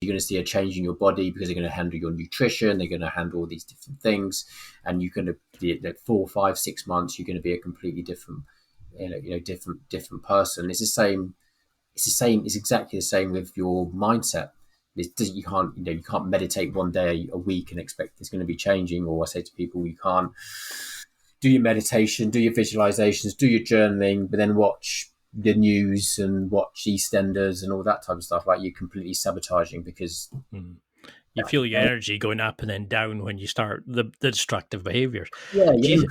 You're going to see a change in your body because they're going to handle your nutrition. They're going to handle all these different things, and you're going to be like 4, 5, 6 months. You're going to be a completely different, different person. It's the same. It's the same. It's exactly the same with your mindset. You can't, you can't meditate one day a week and expect it's going to be changing. Or I say to people, you can't do your meditation, do your visualizations, do your journaling, but then watch the news and watch EastEnders and all that type of stuff. Like, you're completely sabotaging because you feel your energy going up and then down when you start the destructive behaviors. yeah, Do you,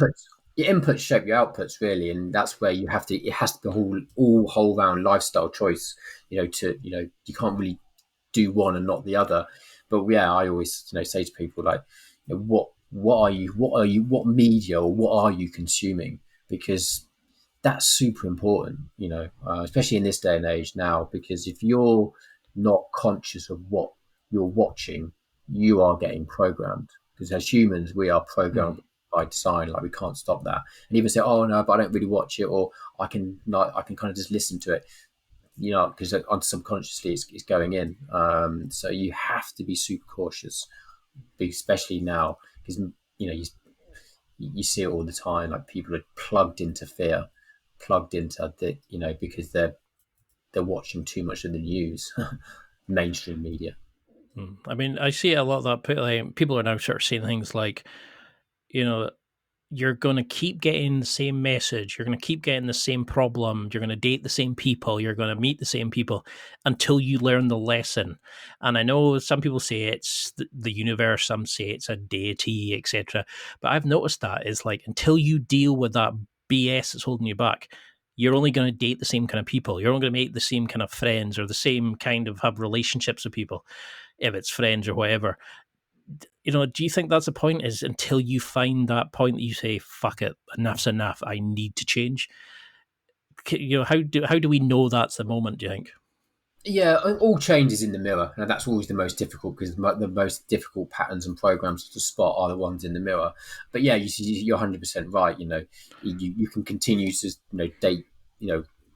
your inputs shape your outputs, really, and that's where it has to be all whole round lifestyle choice. You can't really do one and not the other. But yeah, I always say to people, like, what media or what are you consuming? Because that's super important, especially in this day and age now, because if you're not conscious of what you're watching, you are getting programmed. Because as humans, we are programmed by design. Like, we can't stop that. And even say, oh no, but I don't really watch it, or I can kind of just listen to it, because subconsciously it's going in. So you have to be super cautious, especially now, because you see it all the time. Like, people are plugged into fear, plugged into because they're watching too much of the news, mainstream media. I mean, I see a lot of that. Like, people are now sort of saying things like, you know, you're going to keep getting the same message. You're going to keep getting the same problem. You're going to date the same people. You're going to meet the same people until you learn the lesson. And I know some people say it's the universe, some say it's a deity, etc. But I've noticed that is like, until you deal with that BS that's holding you back, you're only going to date the same kind of people. You're only going to make the same kind of friends or the same kind of have relationships with people, if it's friends or whatever. Do you think that's the point, is until you find that point that you say, fuck it, enough's enough, I need to change? How do we know that's the moment, do you think? Yeah, all change is in the mirror, and that's always the most difficult, because the most difficult patterns and programs to spot are the ones in the mirror. But yeah, you're 100% right. You can continue to date,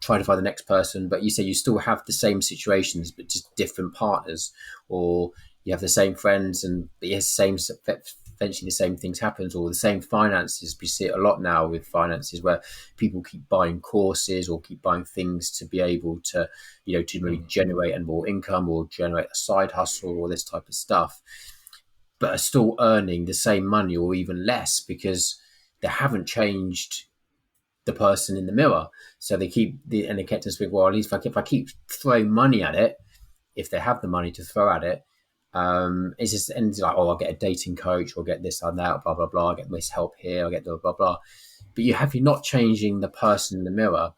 try to find the next person, but you say you still have the same situations, but just different partners, or you have the same friends, and yes, eventually the same things happens, or the same finances. We see it a lot now with finances, where people keep buying courses or keep buying things to be able to to maybe generate and more income, or generate a side hustle, or this type of stuff, but are still earning the same money or even less, because they haven't changed the person in the mirror. So they kept to speak, well, at least if I keep throwing money at it, if they have the money to throw at it, it's just, and it's like, oh, I'll get a dating coach, or get this and that, blah blah blah, I get this help here, I get blah blah blah. But you're not changing the person in the mirror.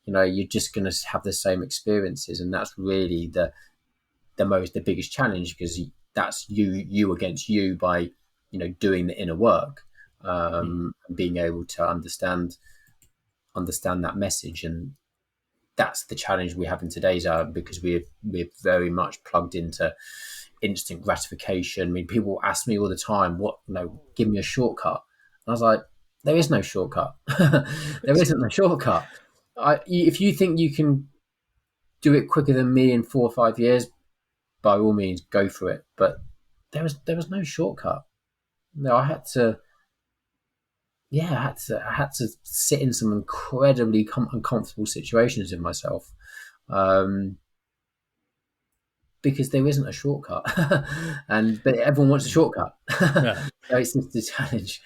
You're just going to have the same experiences, and that's really the biggest challenge, because that's you against you, by doing the inner work, and being able to understand that message. And that's the challenge we have in today's hour, because we're very much plugged into instant gratification. I mean, people ask me all the time, give me a shortcut. And I was like, there is no shortcut. There isn't a shortcut. If you think you can do it quicker than me in 4 or 5 years, by all means, go for it. But there was no shortcut. No, I had to sit in some incredibly uncomfortable situations with myself, because there isn't a shortcut. But everyone wants a shortcut. Yeah. So it's just a challenge.